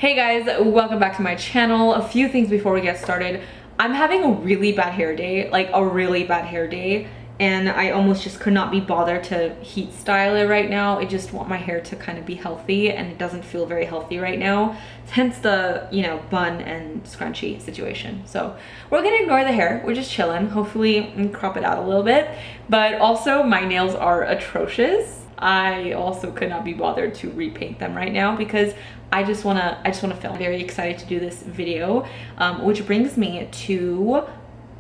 Hey guys, welcome back to my channel. A few things before we get started. I'm having a really bad hair day, like a really bad hair day, and I almost just could not be bothered to heat style it right now. I just want my hair to kind of be healthy, and it doesn't feel very healthy right now. Hence the, you know, bun and scrunchie situation. So we're gonna ignore the hair. We're just chilling. Hopefully crop it out a little bit. But also my nails are atrocious. I also could not be bothered to repaint them right now because I just wanna film. I'm very excited to do this video, which brings me to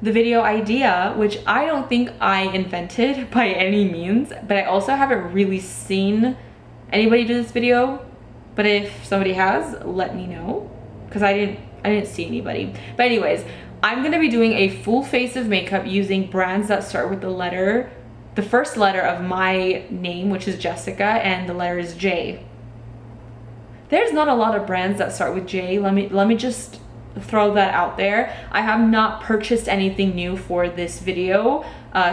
the video idea, which I don't think I invented by any means, but I also haven't really seen anybody do this video. But if somebody has, let me know, because I didn't see anybody. But anyways, I'm gonna be doing a full face of makeup using brands that start with the first letter of my name, which is Jessica, and the letter is J. There's not a lot of brands that start with J. Let me just throw that out there. I have not purchased anything new for this video.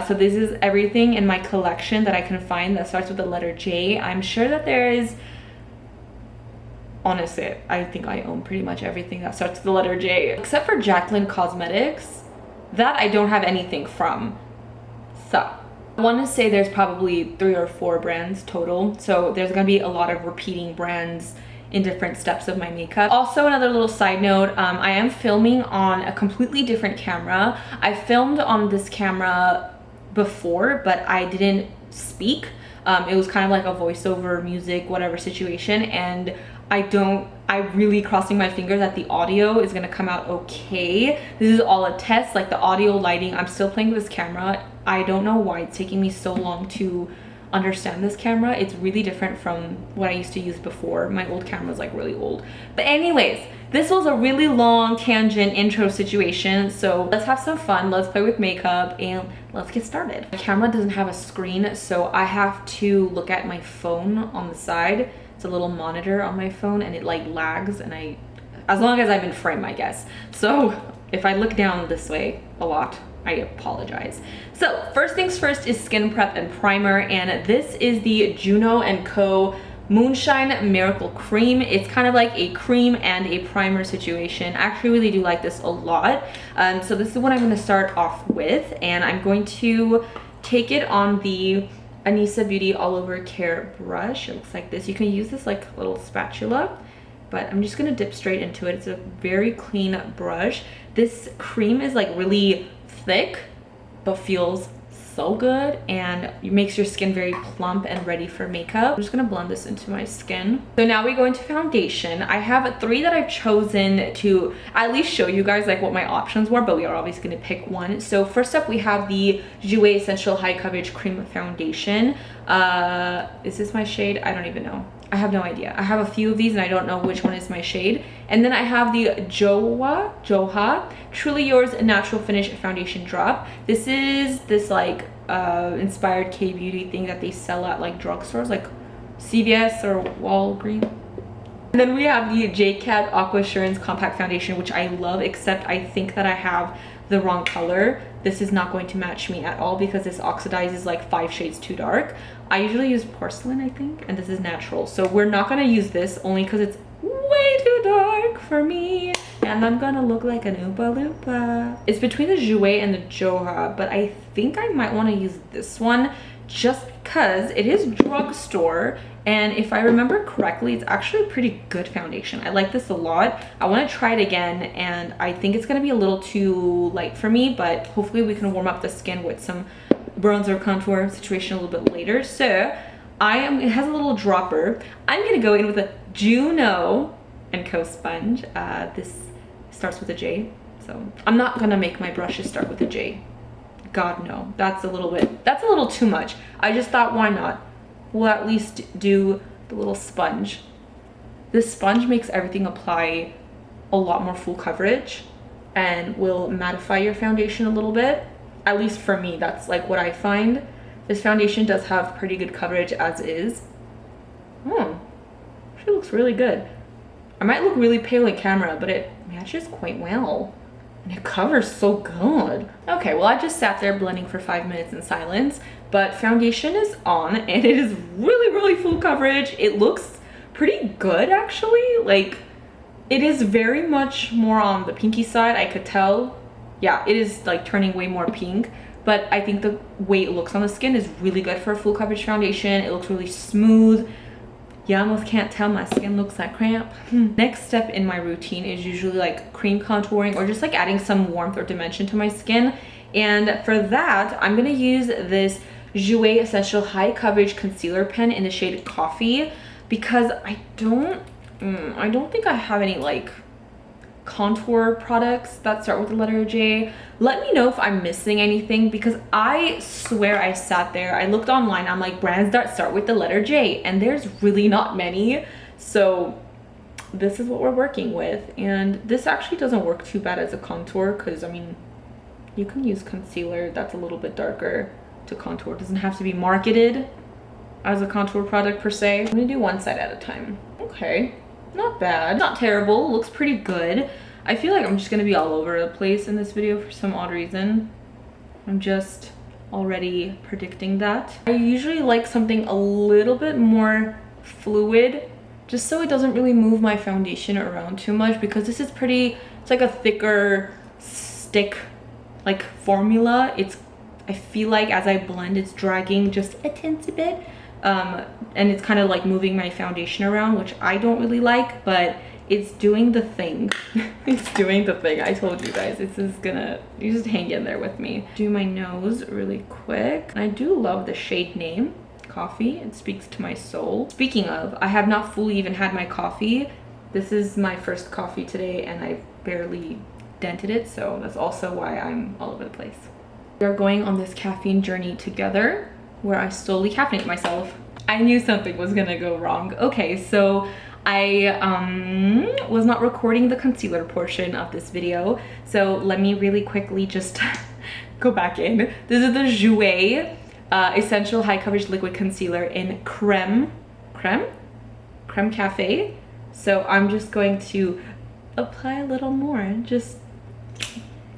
So this is everything in my collection that I can find that starts with the letter J. I'm sure that there is, honestly, I think I own pretty much everything that starts with the letter J. Except for Jaclyn Cosmetics. That I don't have anything from. So I want to say there's probably 3 or 4 brands total. So there's going to be a lot of repeating brands in different steps of my makeup. Also, another little side note, I am filming on a completely different camera. I filmed on this camera before, but I didn't speak. It was kind of like a voiceover, music, whatever situation, and I'm really crossing my fingers that the audio is gonna come out okay. This is all a test, like the audio, lighting. I'm still playing with this camera. I don't know why it's taking me so long to understand this camera. It's really different from what I used to use before. My old camera was like really old. But anyways, this was a really long tangent intro situation, so let's have some fun. Let's play with makeup and let's get started. The camera doesn't have a screen, so I have to look at my phone on the side. It's a little monitor on my phone and it like lags, and as long as I'm in frame, I guess. So if I look down this way a lot, I apologize. So first things first is skin prep and primer, and this is the Juno & Co. Moonshine Miracle Cream. It's kind of like a cream and a primer situation. I actually really do like this a lot. So this is what I'm going to start off with, and I'm going to take it on the Mesijesi All Over Care brush. It looks like this. You can use this like a little spatula, but I'm just going to dip straight into it. It's a very clean brush. This cream is like really thick but feels so good, and it makes your skin very plump and ready for makeup. I'm just gonna blend this into my skin. So now we go into foundation. I have 3 that I've chosen to at least show you guys like what my options were, but we are obviously gonna pick one. So first up we have the Jouer Essential High Coverage Cream Foundation. Is this my shade? I don't even know. I have no idea. I have a few of these and I don't know which one is my shade. And then I have the Jouer Truly Yours Natural Finish Foundation Drop. This is this like inspired K-beauty thing that they sell at like drugstores like CVS or Walgreens. And then we have the JCat Aqua Assurance Compact Foundation, which I love, except I think that I have the wrong color. This is not going to match me at all because this oxidizes like 5 shades too dark. I usually use porcelain, I think, and this is natural. So we're not gonna use this only because it's way too dark for me. And I'm gonna look like an Oompa Loompa. It's between the Jouer and the Jouer, but I think I might wanna use this one just because it is drugstore. And if I remember correctly, it's actually a pretty good foundation. I like this a lot. I want to try it again, and I think it's going to be a little too light for me, but hopefully we can warm up the skin with some bronzer contour situation a little bit later. So it has a little dropper. I'm going to go in with a Juno & Co. sponge. This starts with a J, so I'm not going to make my brushes start with a J. God, no. That's a little too much. I just thought, why not? We'll at least do the little sponge. This sponge makes everything apply a lot more full coverage and will mattify your foundation a little bit. At least for me, that's like what I find. This foundation does have pretty good coverage as is. She looks really good. I might look really pale in camera, but it matches quite well. And it covers so good. Okay, well I just sat there blending for 5 minutes in silence, but foundation is on and it is really, really full coverage. It looks pretty good actually. Like It is very much more on the pinky side, I could tell. Yeah, it is like turning way more pink, but I think the way it looks on the skin is really good for a full coverage foundation. It looks really smooth. You almost can't tell my skin looks like cramp. Next step in my routine is usually like cream contouring or just like adding some warmth or dimension to my skin. And for that, I'm gonna use this Jouer Essential High Coverage Concealer Pen in the shade Coffee, because I don't think I have any like contour products that start with the letter J. Let me know if I'm missing anything, because I swear I sat there, I looked online, I'm like, brands that start with the letter J, and there's really not many. So this is what we're working with, and this actually doesn't work too bad as a contour, because I mean, you can use concealer that's a little bit darker to contour. It doesn't have to be marketed as a contour product per se. I'm gonna do one side at a time. Okay, not bad, not terrible, looks pretty good. I feel like I'm just gonna be all over the place in this video for some odd reason. I'm just already predicting that. I usually like something a little bit more fluid, just so it doesn't really move my foundation around too much, because this is pretty, it's like a thicker stick like formula. I feel like as I blend, it's dragging just a teensy bit. And it's kind of like moving my foundation around, which I don't really like, but it's doing the thing. It's doing the thing. I told you guys, this is gonna, you just hang in there with me. Do my nose really quick. I do love the shade name, Coffee. It speaks to my soul. Speaking of, I have not fully even had my coffee. This is my first coffee today, and I barely dented it, so that's also why I'm all over the place. We are going on this caffeine journey together, where I slowly caffeinate myself. I knew something was gonna go wrong. Okay, so I was not recording the concealer portion of this video, so let me really quickly just go back in. This is the Jouer Essential High Coverage Liquid Concealer in Creme Cafe. So I'm just going to apply a little more, just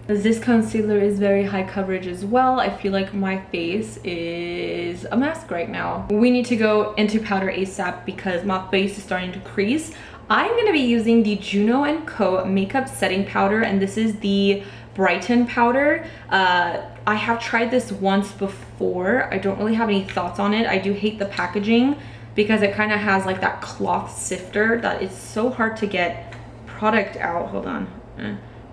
as this concealer is very high coverage as well. I feel like my face is a mask right now. We need to go into powder ASAP because my face is starting to crease. I'm going to be using the Juno & Co. Makeup Setting Powder, and this is the Brighten powder. I have tried this once before. I don't really have any thoughts on it. I do hate the packaging because it kind of has like that cloth sifter that is so hard to get product out. Hold on.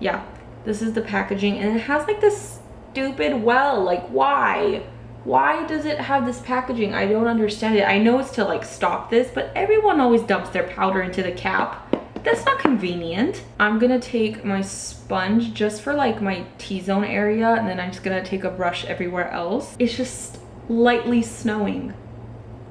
Yeah. This is the packaging, and it has like this stupid well. Like, why? Why does it have this packaging? I don't understand it. I know it's to like stop this, but everyone always dumps their powder into the cap. That's not convenient. I'm gonna take my sponge just for like my T-zone area, and then I'm just gonna take a brush everywhere else. It's just lightly snowing.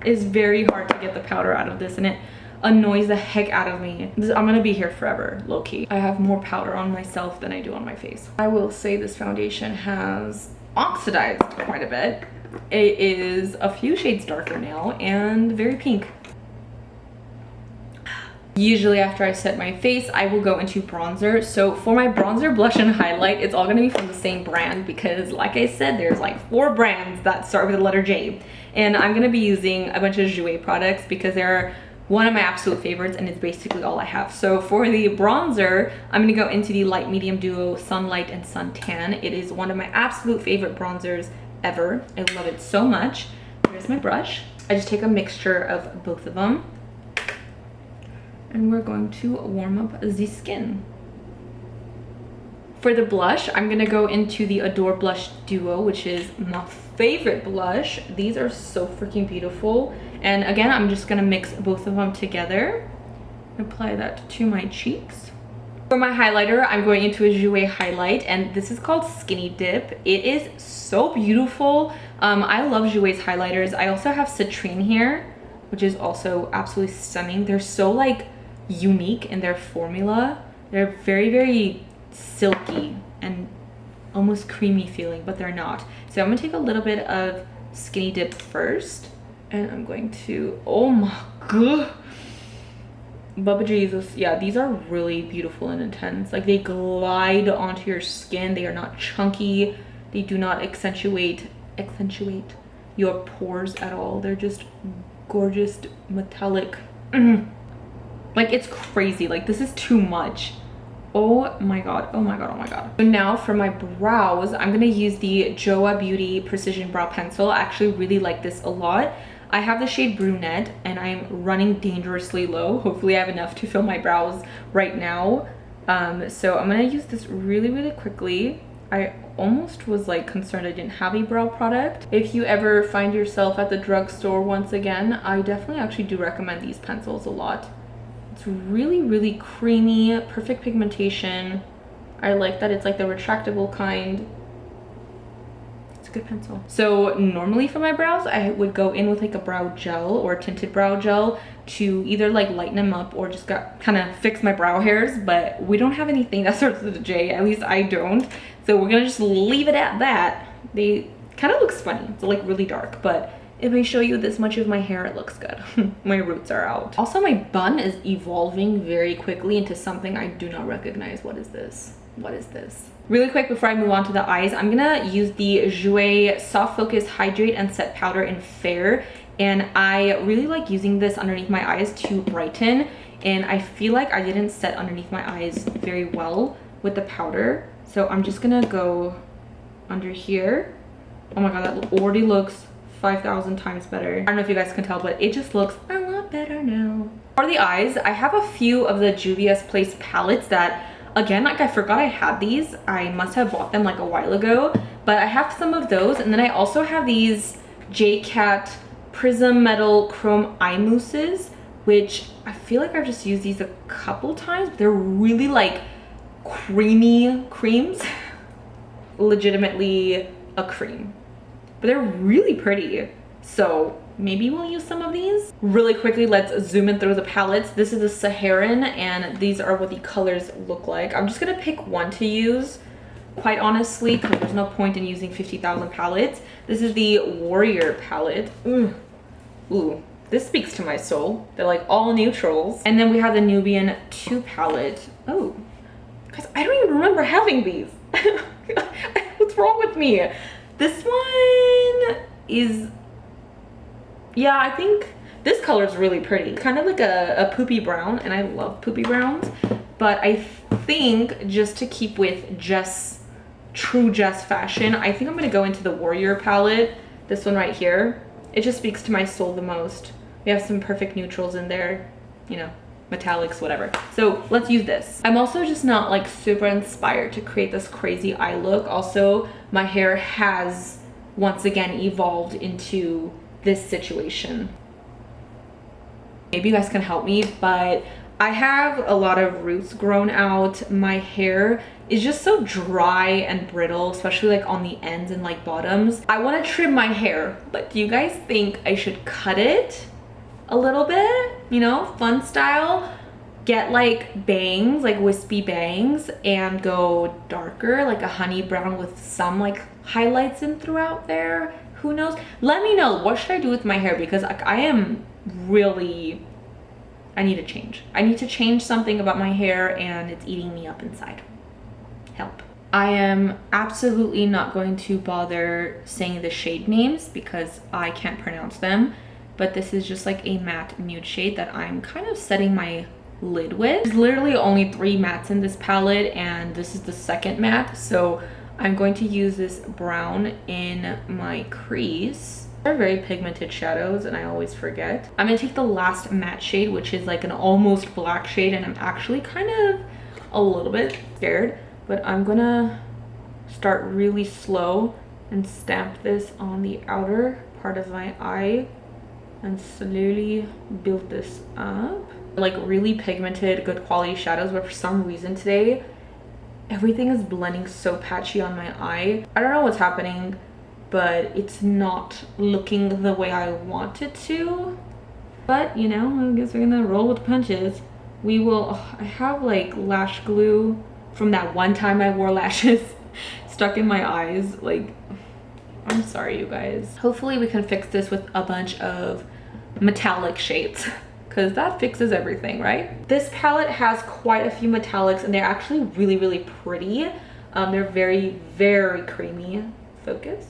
It's very hard to get the powder out of this, and it annoys the heck out of me. I'm gonna be here forever, low-key. I have more powder on myself than I do on my face. I will say this foundation has oxidized quite a bit. It is a few shades darker now and very pink. Usually after I set my face, I will go into bronzer. So for my bronzer, blush, and highlight, it's all gonna be from the same brand, because like I said, there's like 4 brands that start with the letter J. And I'm gonna be using a bunch of Jouer products because they're one of my absolute favorites, and it's basically all I have. So for the bronzer, I'm gonna go into the light medium duo Sunlight and Suntan. It is one of my absolute favorite bronzers ever. I love it so much. Here's my brush. I just take a mixture of both of them, and we're going to warm up the skin. For the blush, I'm gonna go into the Adore Blush Duo, which is my favorite blush. These are so freaking beautiful. And again, I'm just gonna mix both of them together. Apply that to my cheeks. For my highlighter, I'm going into a Jouer highlight, and this is called Skinny Dip. It is so beautiful. I love Jouer's highlighters. I also have Citrine here, which is also absolutely stunning. They're so like unique in their formula. They're very, very silky and almost creamy feeling, but they're not. So I'm gonna take a little bit of Skinny Dip first, and I'm going to, oh my god, Bubba Jesus. Yeah, these are really beautiful and intense. Like, they glide onto your skin. They are not chunky. They do not accentuate your pores at all. They're just gorgeous, metallic. Like, it's crazy. Like, this is too much. Oh my god, oh my god, oh my god. So now for my brows, I'm gonna use the Jouer Beauty Precision Brow Pencil. I actually really like this a lot. I have the shade Brunette and I'm running dangerously low. Hopefully I have enough to fill my brows right now. So I'm gonna use this really quickly. I almost was like concerned I didn't have a brow product. If you ever find yourself at the drugstore once again, I definitely actually do recommend these pencils a lot. It's really creamy, perfect pigmentation. I like that it's like the retractable kind. It's a good pencil. So normally for my brows, I would go in with like a brow gel or a tinted brow gel to either like lighten them up or just kind of fix my brow hairs, but we don't have anything that starts with a J, at least I don't. So we're gonna just leave it at that. They kind of looks funny, it's like really dark, but if I show you this much of my hair, it looks good. My roots are out. Also, my bun is evolving very quickly into something I do not recognize. What is this? What is this? Really quick before I move on to the eyes, I'm gonna use the Jouer Soft Focus Hydrate and Set Powder in Fair. And I really like using this underneath my eyes to brighten. And I feel like I didn't set underneath my eyes very well with the powder. So I'm just gonna go under here. Oh my god, that already looks 5,000 times better. I don't know if you guys can tell, but it just looks a lot better now. For the eyes, I have a few of the Juvia's Place palettes that, again, like I forgot I had these. I must have bought them like a while ago, but I have some of those. And then I also have these JCat Prism Metal Chrome Eye Mousses, which I feel like I've just used these a couple times. But they're really like creamy creams. Legitimately a cream. But they're really pretty. So maybe we'll use some of these. Really quickly, let's zoom in through the palettes. This is the Saharan, and these are what the colors look like. I'm just gonna pick one to use, quite honestly, because there's no point in using 50,000 palettes. This is the Warrior palette. Ooh, this speaks to my soul. They're like all neutrals. And then we have the Nubian 2 palette. Oh, guys, I don't even remember having these. What's wrong with me? This one is, yeah, I think this color is really pretty. Kind of like a poopy brown, and I love poopy browns. But I think just to keep with Jess, true Jess fashion, I think I'm gonna go into the Warrior palette. This one right here. It just speaks to my soul the most. We have some perfect neutrals in there, you know, metallics, whatever. So let's use this. I'm also just not like super inspired to create this crazy eye look. Also, my hair has once again evolved into this situation. Maybe you guys can help me, but I have a lot of roots grown out. My hair is just so dry and brittle, especially like on the ends and like bottoms. I want to trim my hair, but do you guys think I should cut it a little bit, you know, fun style, get like bangs, like wispy bangs, and go darker, like a honey brown with some like highlights in throughout there? Who knows? Let me know, what should I do with my hair? Because like, I am really, I need to change. I need to change something about my hair, and it's eating me up inside. Help. I am absolutely not going to bother saying the shade names because I can't pronounce them. But this is just like a matte nude shade that I'm kind of setting my lid with. There's literally only 3 mattes in this palette, and this is the second matte. So I'm going to use this brown in my crease. They're very pigmented shadows, and I always forget. I'm gonna take the last matte shade, which is like an almost black shade, and I'm actually kind of a little bit scared, but I'm gonna start really slow and stamp this on the outer part of my eye and slowly build this up. Like really pigmented, good quality shadows, but for some reason today, everything is blending so patchy on my eye. I don't know what's happening, but it's not looking the way I want it to. But, you know, I guess we're gonna roll with the punches. We will, oh, I have like lash glue from that one time I wore lashes stuck in my eyes. Like, I'm sorry, you guys. Hopefully we can fix this with a bunch of metallic shades, because that fixes everything, right? This palette has quite a few metallics, and they're actually really pretty. They're very creamy. Focus.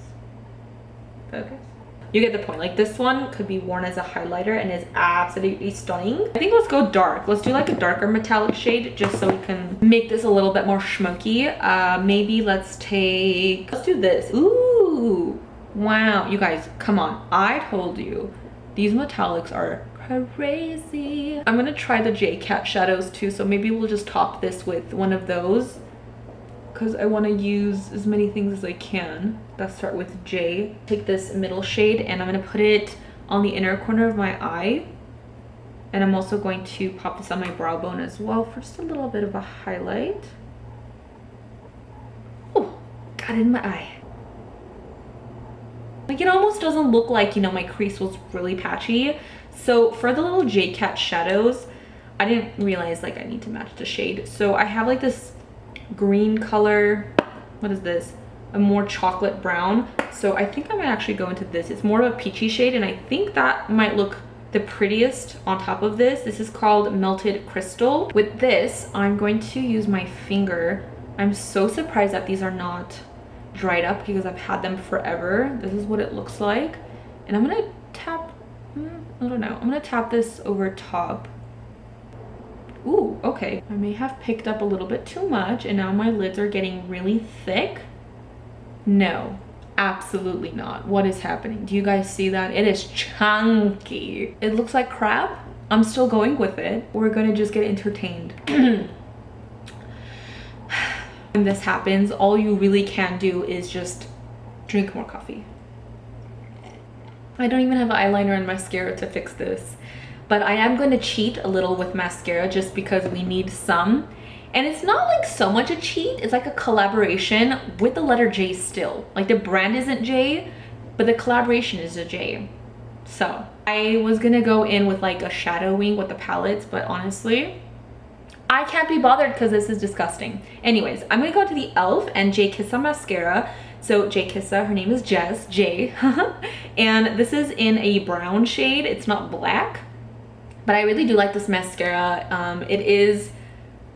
you get the point. Like this one could be worn as a highlighter and is absolutely stunning. I think let's go dark. Let's do like a darker metallic shade just so we can make this a little bit more schmunky. Maybe let's do this. Ooh, wow, you guys, come on. I told you, these metallics are crazy. I'm gonna try the J-Cat shadows too, so maybe we'll just top this with one of those because I want to use as many things as I can. Let's start with J. Take this middle shade and I'm gonna put it on the inner corner of my eye, and I'm also going to pop this on my brow bone as well for just a little bit of a highlight. Oh, got it in my eye. Like, it almost doesn't look like, you know, my crease was really patchy. So for the little J-Cat shadows, I didn't realize like I need to match the shade. So I have like this green color. What is this? A more chocolate brown. So I think I might actually go into this. It's more of a peachy shade, and I think that might look the prettiest on top of this. This is called Melted Crystal. With this, I'm going to use my finger. I'm so surprised that these are not dried up because I've had them forever. This is what it looks like. And I'm gonna tap, I don't know. I'm gonna tap this over top. Ooh, okay. I may have picked up a little bit too much and now my lids are getting really thick. No, absolutely not. What is happening? Do you guys see that? It is chunky. It looks like crap. I'm still going with it. We're gonna just get entertained. When this happens, all you really can do is just drink more coffee. I don't even have eyeliner and mascara to fix this, but I am going to cheat a little with mascara just because we need some. And it's not like so much a cheat, it's like a collaboration with the letter J still. Like the brand isn't J, but the collaboration is a J. So I was gonna go in with like a shadowing with the palettes, but honestly, I can't be bothered because this is disgusting. Anyways, I'm gonna go to the e.l.f. and X Jkissa Mascara. So X Jkissa, her name is Jess, J. And this is in a brown shade. It's not black, but I really do like this mascara. It is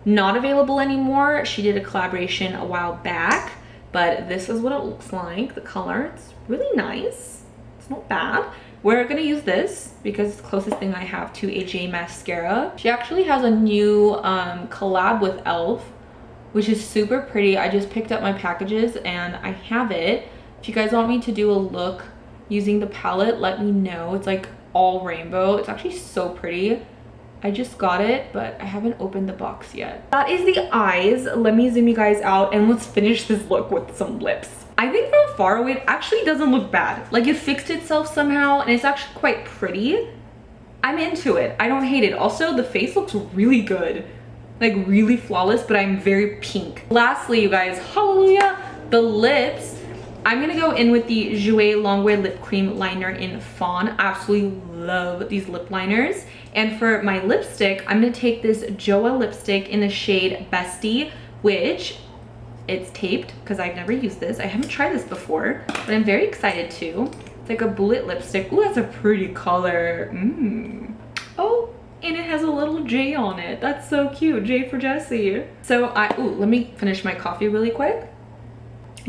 not available anymore. She did a collaboration a while back, but this is what it looks like. The color, it's really nice. It's not bad. We're gonna use this because it's the closest thing I have to a J mascara. She actually has a new collab with e.l.f., which is super pretty. I just picked up my packages and I have it. If you guys want me to do a look using the palette, let me know. It's like all rainbow. It's actually so pretty. I just got it, but I haven't opened the box yet. That is the eyes. Let me zoom you guys out and let's finish this look with some lips. I think from far away, it actually doesn't look bad. Like it fixed itself somehow and it's actually quite pretty. I'm into it. I don't hate it. Also, the face looks really good. Like really flawless, but I'm very pink. Lastly, you guys, hallelujah, the lips. I'm gonna go in with the Jouer Longwear Lip Cream Liner in Fawn. Absolutely love these lip liners. And for my lipstick, I'm gonna take this Jouer lipstick in the shade Bestie, which it's taped because I've never used this. I haven't tried this before, but I'm very excited to. It's like a bullet lipstick. Ooh, that's a pretty color. Oh, and it has a little J on it. That's so cute. J for Jesi. So let me finish my coffee really quick.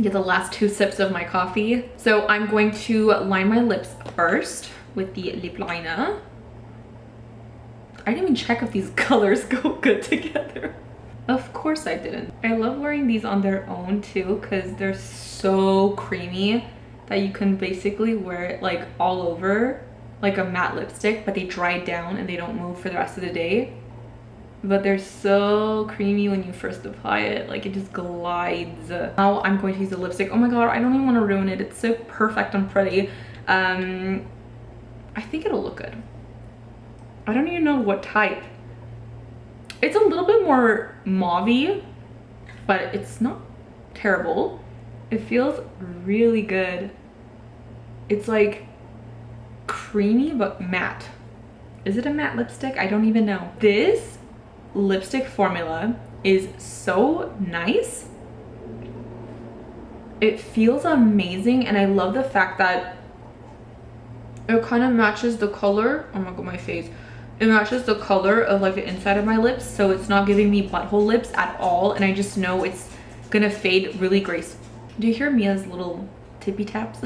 Get the last 2 sips of my coffee. So I'm going to line my lips first with the lip liner. I didn't even check if these colors go good together. Of course I didn't. I love wearing these on their own too because they're so creamy that you can basically wear it like all over like a matte lipstick, but they dry down and they don't move for the rest of the day. But they're so creamy when you first apply it, like it just glides. Now I'm going to use the lipstick. Oh my god, I don't even want to ruin it. It's so perfect and pretty. I think it'll look good. I don't even know what type. It's a little bit more mauve-y, but it's not terrible. It feels really good. It's like creamy but matte. Is it a matte lipstick? I don't even know. This lipstick formula is so nice. It feels amazing, and I love the fact that it kind of matches the color. Oh my god, my face. It matches the color of like the inside of my lips, so it's not giving me butthole lips at all, and I just know it's gonna fade really gracefully. Do you hear Mia's little tippy taps.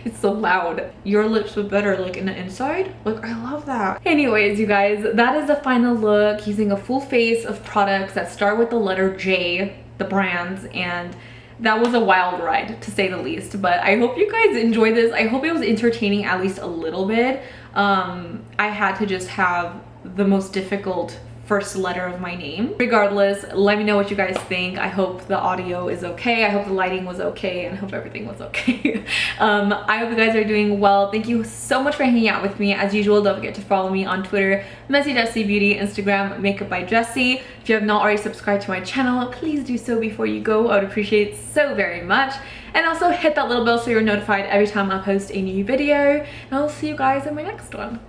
It's so loud. Your lips look better like in the inside. Like, I love that. Anyways, you guys, that is the final look using a full face of products that start with the letter J, the brands, and that was a wild ride to say the least. But I hope you guys enjoyed this. I hope it was entertaining at least a little bit. I had to just have the most difficult first letter of my name. Regardless, let me know what you guys think. I hope the audio is okay. I hope the lighting was okay, and I hope everything was okay. I hope you guys are doing well. Thank you so much for hanging out with me. As usual, don't forget to follow me on Twitter, mesijesibeauty, Instagram, MAKEUPBYJESI. If you have not already subscribed to my channel, please do so before you go. I would appreciate it so very much. And also hit that little bell so you're notified every time I post a new video. And I'll see you guys in my next one.